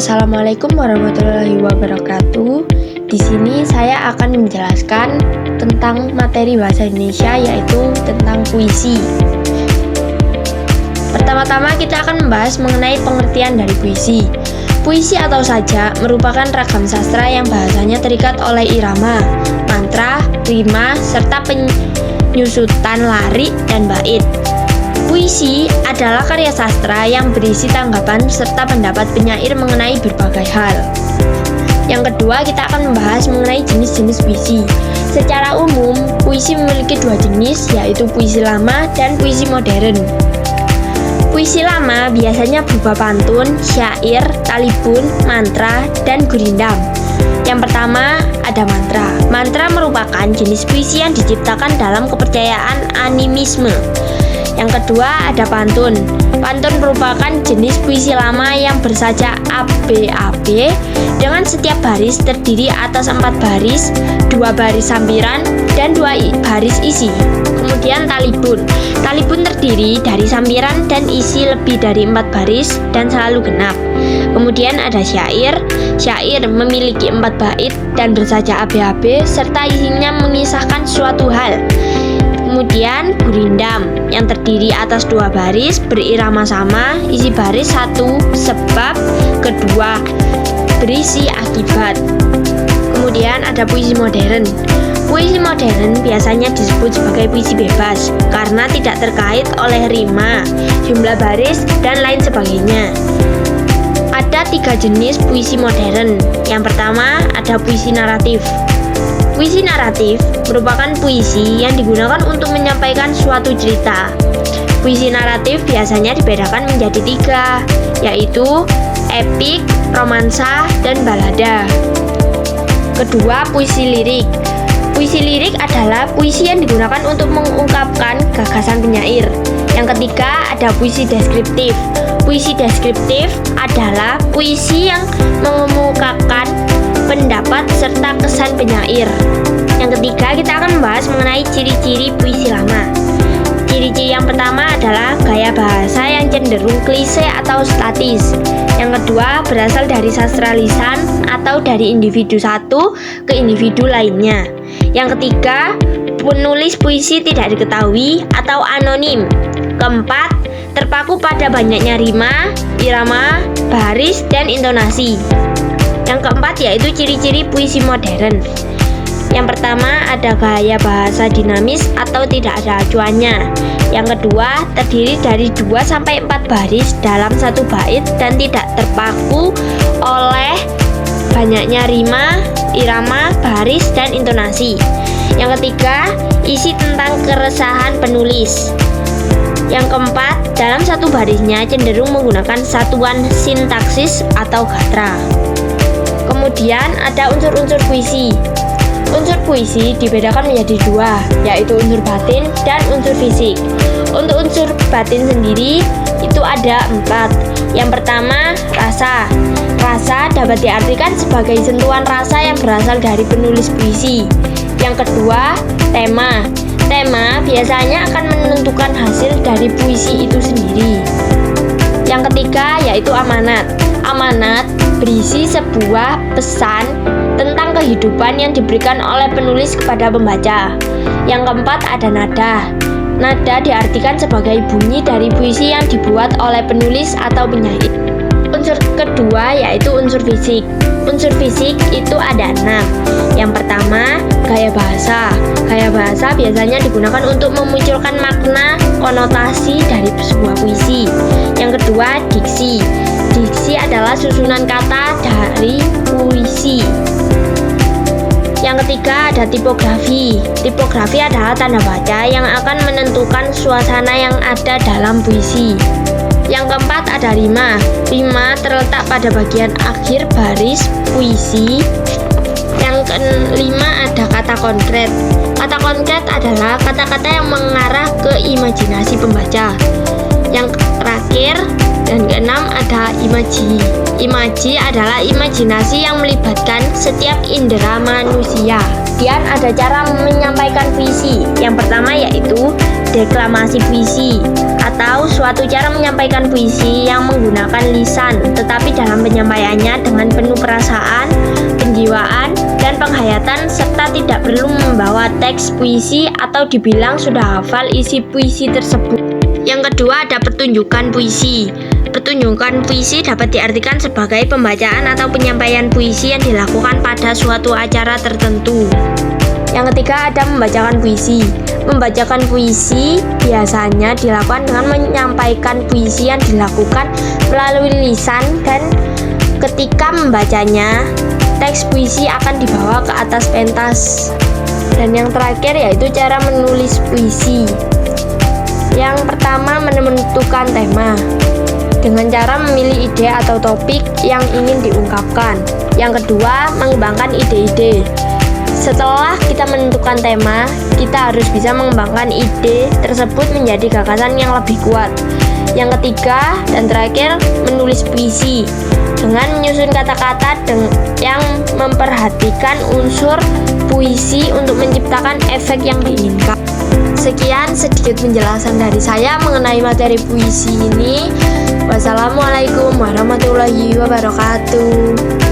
Assalamualaikum warahmatullahi wabarakatuh. Di sini saya akan menjelaskan tentang materi bahasa Indonesia, yaitu tentang puisi. Pertama-tama kita akan membahas mengenai pengertian dari puisi. Puisi atau sajak merupakan ragam sastra yang bahasanya terikat oleh irama, mantra, rima, serta penyusutan larik dan bait. Puisi adalah karya sastra yang berisi tanggapan serta pendapat penyair mengenai berbagai hal. Yang kedua, kita akan membahas mengenai jenis-jenis puisi. Secara umum, puisi memiliki dua jenis, yaitu puisi lama dan puisi modern. Puisi lama biasanya berupa pantun, syair, talibun, mantra, dan gurindam. Yang pertama, ada mantra. Mantra merupakan jenis puisi yang diciptakan dalam kepercayaan animisme. Yang kedua, ada pantun. Pantun merupakan jenis puisi lama yang bersajak ABAB dengan setiap baris terdiri atas 4 baris, 2 baris sampiran, dan 2 baris isi. Kemudian talibun. Talibun terdiri dari sampiran dan isi lebih dari 4 baris dan selalu genap. Kemudian ada syair. Syair memiliki 4 bait dan bersajak ABAB serta isinya mengisahkan suatu hal. Kemudian gurindam yang terdiri atas 2 baris berirama sama, isi baris 1 sebab, kedua berisi akibat. Kemudian ada puisi modern. Puisi modern biasanya disebut sebagai puisi bebas karena tidak terkait oleh rima, jumlah baris, dan lain sebagainya. Ada 3 jenis puisi modern. Yang pertama, ada puisi naratif. Puisi naratif merupakan puisi yang digunakan untuk menyampaikan suatu cerita. Puisi naratif biasanya dibedakan menjadi 3, yaitu epik, romansa, dan balada. Kedua, puisi lirik. Puisi lirik adalah puisi yang digunakan untuk mengungkapkan gagasan penyair. Yang ketiga, ada puisi deskriptif. Puisi deskriptif adalah puisi yang mengemukakan pendapat serta kesan penyair. Yang ketiga, kita akan membahas mengenai ciri-ciri puisi lama. Ciri-ciri yang pertama adalah gaya bahasa yang cenderung klise atau statis. Yang kedua, berasal dari sastra lisan atau dari individu satu ke individu lainnya. Yang ketiga, penulis puisi tidak diketahui atau anonim. Keempat, terpaku pada banyaknya rima, irama, baris, dan intonasi. Yang keempat yaitu ciri-ciri puisi modern. Yang pertama, ada gaya bahasa dinamis atau tidak ada acuannya. Yang kedua, terdiri dari 2-4 baris dalam satu bait dan tidak terpaku oleh banyaknya rima, irama, baris, dan intonasi. Yang ketiga, isi tentang keresahan penulis. Yang keempat, dalam satu barisnya cenderung menggunakan satuan sintaksis atau gatra. Kemudian ada unsur-unsur puisi. Unsur puisi dibedakan menjadi 2, yaitu unsur batin dan unsur fisik. Untuk unsur batin sendiri itu ada 4. Yang pertama, rasa. Rasa dapat diartikan sebagai sentuhan rasa yang berasal dari penulis puisi. Yang kedua, tema. Tema biasanya akan menentukan hasil dari puisi itu sendiri. Yang ketiga yaitu amanat. Amanat berisi sebuah pesan tentang kehidupan yang diberikan oleh penulis kepada pembaca. Yang keempat ada nada. Nada diartikan sebagai bunyi dari puisi yang dibuat oleh penulis atau penyair. Unsur kedua yaitu unsur fisik. Unsur fisik itu ada 6. Yang pertama, gaya bahasa. Gaya bahasa biasanya digunakan untuk memunculkan makna konotasi dari sebuah puisi. Yang kedua, diksi. Diksi adalah susunan kata dari puisi. Yang ketiga ada tipografi. Tipografi adalah tanda baca yang akan menentukan suasana yang ada dalam puisi. Yang keempat ada rima. Rima terletak pada bagian akhir baris puisi. Yang kelima ada kata konkret. Kata konkret adalah kata-kata yang mengarah ke imajinasi pembaca. Yang terakhir dan keenam ada imaji. Imaji adalah imajinasi yang melibatkan setiap indera manusia. Kemudian ada cara menyampaikan puisi. Yang pertama yaitu deklamasi puisi atau suatu cara menyampaikan puisi yang menggunakan lisan, tetapi dalam penyampaiannya dengan penuh perasaan, penjiwaan, dan penghayatan serta tidak perlu membawa teks puisi atau dibilang sudah hafal isi puisi tersebut. Yang kedua ada pertunjukan puisi. Pertunjukan puisi dapat diartikan sebagai pembacaan atau penyampaian puisi yang dilakukan pada suatu acara tertentu. Yang ketiga ada membacakan puisi. Membacakan puisi biasanya dilakukan dengan menyampaikan puisi yang dilakukan melalui lisan, dan ketika membacanya, teks puisi akan dibawa ke atas pentas. Dan yang terakhir yaitu cara menulis puisi. Yang pertama menentukan tema dengan cara memilih ide atau topik yang ingin diungkapkan. Yang kedua mengembangkan ide-ide. Setelah kita menentukan tema, kita harus bisa mengembangkan ide tersebut menjadi gagasan yang lebih kuat. Yang ketiga dan terakhir menulis puisi dengan menyusun kata-kata yang memperhatikan unsur puisi untuk menciptakan efek yang diinginkan. Sekian sedikit penjelasan dari saya mengenai materi puisi ini. Wassalamualaikum warahmatullahi wabarakatuh.